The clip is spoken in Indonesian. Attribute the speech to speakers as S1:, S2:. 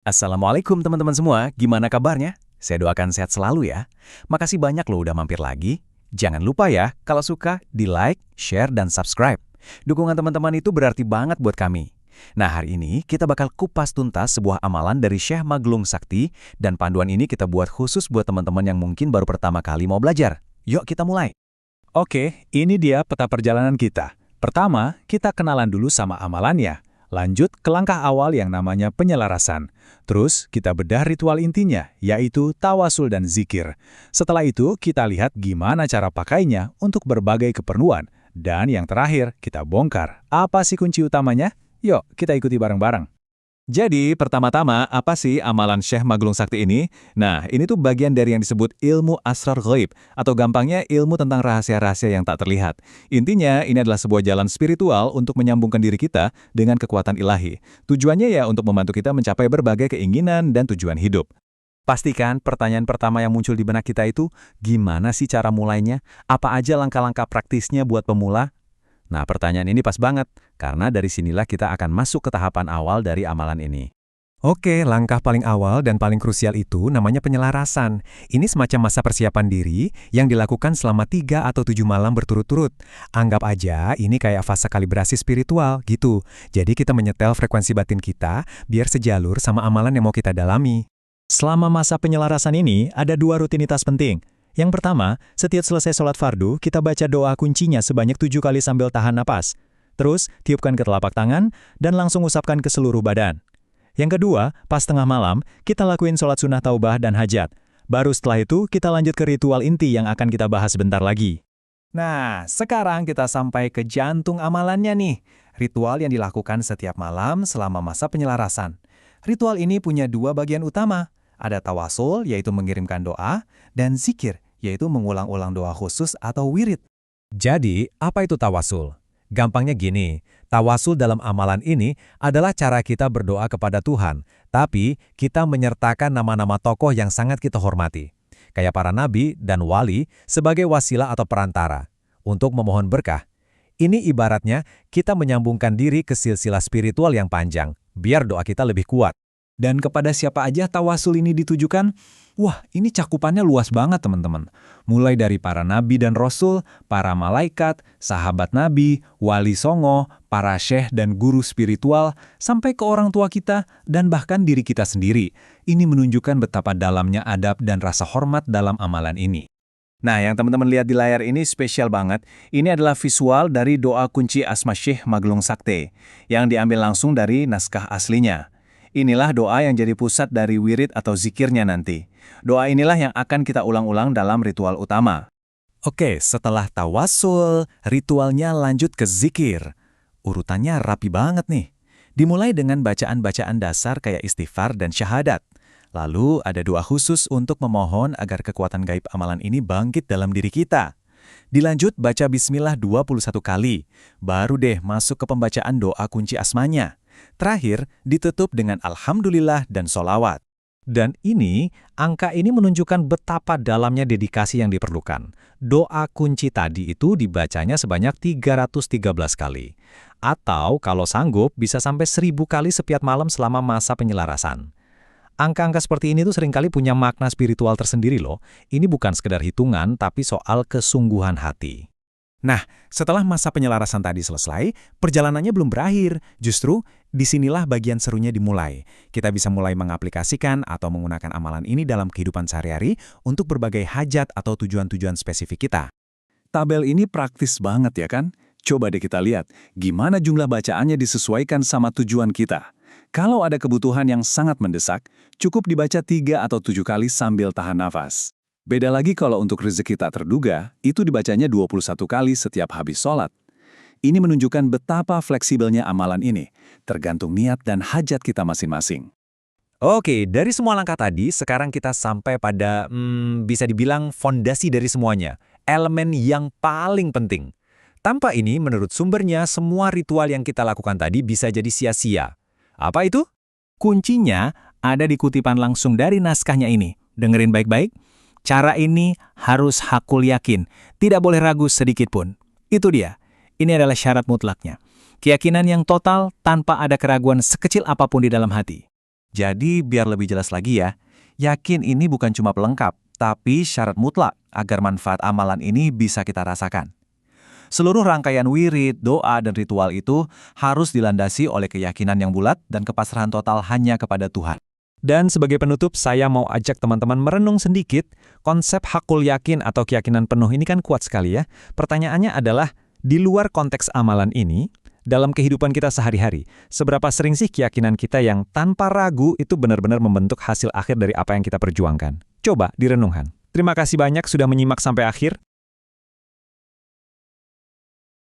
S1: Assalamualaikum teman-teman semua, gimana kabarnya? Saya doakan sehat selalu ya. Makasih banyak loh udah mampir lagi. Jangan lupa ya, kalau suka, di-like, share, dan subscribe. Dukungan teman-teman itu berarti banget buat kami. Nah, hari ini kita bakal kupas tuntas sebuah amalan dari Syekh Maglung Sakti, dan panduan ini kita buat khusus buat teman-teman yang mungkin baru pertama kali mau belajar. Yuk kita mulai.
S2: Oke, ini dia peta perjalanan kita. Pertama, kita kenalan dulu sama amalannya. Lanjut ke langkah awal yang namanya penyelarasan. Terus, kita bedah ritual intinya, yaitu tawasul dan zikir. Setelah itu, kita lihat gimana cara pakainya untuk berbagai keperluan. Dan yang terakhir, kita bongkar. Apa sih kunci utamanya? Yuk, kita ikuti bareng-bareng.
S1: Jadi, pertama-tama, apa sih amalan Syekh Maglung Sakti ini? Nah, ini tuh bagian dari yang disebut ilmu asrar ghaib, atau gampangnya ilmu tentang rahasia-rahasia yang tak terlihat. Intinya, ini adalah sebuah jalan spiritual untuk menyambungkan diri kita dengan kekuatan ilahi. Tujuannya ya untuk membantu kita mencapai berbagai keinginan dan tujuan hidup. Pastikan pertanyaan pertama yang muncul di benak kita itu, gimana sih cara mulainya? Apa aja langkah-langkah praktisnya buat pemula? Nah, pertanyaan ini pas banget, karena dari sinilah kita akan masuk ke tahapan awal dari amalan ini. Oke, langkah paling awal dan paling krusial itu namanya penyelarasan. Ini semacam masa persiapan diri yang dilakukan selama 3 atau 7 malam berturut-turut. Anggap aja ini kayak fase kalibrasi spiritual gitu. Jadi kita menyetel frekuensi batin kita biar sejalur sama amalan yang mau kita dalami.
S2: Selama masa penyelarasan ini, ada 2 rutinitas penting. Yang pertama, setiap selesai sholat fardu, kita baca doa kuncinya sebanyak 7 kali sambil tahan napas. Terus, tiupkan ke telapak tangan, dan langsung usapkan ke seluruh badan. Yang kedua, pas tengah malam, kita lakuin sholat sunnah taubah dan hajat. Baru setelah itu, kita lanjut ke ritual inti yang akan kita bahas sebentar lagi.
S1: Nah, sekarang kita sampai ke jantung amalannya nih. Ritual yang dilakukan setiap malam selama masa penyelarasan. Ritual ini punya 2 bagian utama. Ada tawasul, yaitu mengirimkan doa, dan zikir, yaitu mengulang-ulang doa khusus atau wirid.
S3: Jadi, apa itu tawasul? Gampangnya gini, tawasul dalam amalan ini adalah cara kita berdoa kepada Tuhan, tapi kita menyertakan nama-nama tokoh yang sangat kita hormati, kayak para nabi dan wali sebagai wasilah atau perantara, untuk memohon berkah. Ini ibaratnya kita menyambungkan diri ke silsilah spiritual yang panjang, biar doa kita lebih kuat.
S2: Dan kepada siapa aja tawasul ini ditujukan? Wah, ini cakupannya luas banget teman-teman. Mulai dari para nabi dan rasul, para malaikat, sahabat nabi, wali songo, para syekh dan guru spiritual, sampai ke orang tua kita dan bahkan diri kita sendiri. Ini menunjukkan betapa dalamnya adab dan rasa hormat dalam amalan ini.
S1: Nah, yang teman-teman lihat di layar ini spesial banget. Ini adalah visual dari doa kunci Asma Syekh Maglung Sakti, yang diambil langsung dari naskah aslinya. Inilah doa yang jadi pusat dari wirid atau zikirnya nanti. Doa inilah yang akan kita ulang-ulang dalam ritual utama.
S3: Oke, setelah tawasul, ritualnya lanjut ke zikir. Urutannya rapi banget nih. Dimulai dengan bacaan-bacaan dasar kayak istighfar dan syahadat. Lalu ada doa khusus untuk memohon agar kekuatan gaib amalan ini bangkit dalam diri kita. Dilanjut baca bismillah 21 kali. Baru deh masuk ke pembacaan doa kunci asmanya. Terakhir, ditutup dengan alhamdulillah dan sholawat. Dan angka ini menunjukkan betapa dalamnya dedikasi yang diperlukan. Doa kunci tadi itu dibacanya sebanyak 313 kali. Atau kalau sanggup bisa sampai 1000 kali setiap malam selama masa penyelarasan. Angka-angka seperti ini tuh seringkali punya makna spiritual tersendiri loh. Ini bukan sekedar hitungan, tapi soal kesungguhan hati.
S1: Nah, setelah masa penyelarasan tadi selesai, perjalanannya belum berakhir. Justru, disinilah bagian serunya dimulai. Kita bisa mulai mengaplikasikan atau menggunakan amalan ini dalam kehidupan sehari-hari untuk berbagai hajat atau tujuan-tujuan spesifik kita.
S2: Tabel ini praktis banget ya kan? Coba deh kita lihat, gimana jumlah bacaannya disesuaikan sama tujuan kita. Kalau ada kebutuhan yang sangat mendesak, cukup dibaca 3 atau 7 kali sambil tahan nafas. Beda lagi kalau untuk rezeki tak terduga, itu dibacanya 21 kali setiap habis sholat. Ini menunjukkan betapa fleksibelnya amalan ini, tergantung niat dan hajat kita masing-masing.
S3: Oke, dari semua langkah tadi, sekarang kita sampai pada, bisa dibilang fondasi dari semuanya. Elemen yang paling penting. Tanpa ini, menurut sumbernya, semua ritual yang kita lakukan tadi bisa jadi sia-sia. Apa itu?
S1: Kuncinya ada di kutipan langsung dari naskahnya ini. Dengerin baik-baik. Cara ini harus hakul yakin, tidak boleh ragu sedikit pun. Itu dia, ini adalah syarat mutlaknya. Keyakinan yang total tanpa ada keraguan sekecil apapun di dalam hati.
S3: Jadi biar lebih jelas lagi ya, yakin ini bukan cuma pelengkap, tapi syarat mutlak agar manfaat amalan ini bisa kita rasakan. Seluruh rangkaian wirid, doa, dan ritual itu harus dilandasi oleh keyakinan yang bulat dan kepasrahan total hanya kepada Tuhan.
S1: Dan sebagai penutup, saya mau ajak teman-teman merenung sedikit. Konsep hakul yakin atau keyakinan penuh ini kan kuat sekali ya. Pertanyaannya adalah, di luar konteks amalan ini, dalam kehidupan kita sehari-hari, seberapa sering sih keyakinan kita yang tanpa ragu itu benar-benar membentuk hasil akhir dari apa yang kita perjuangkan? Coba direnungkan. Terima kasih banyak sudah menyimak sampai akhir.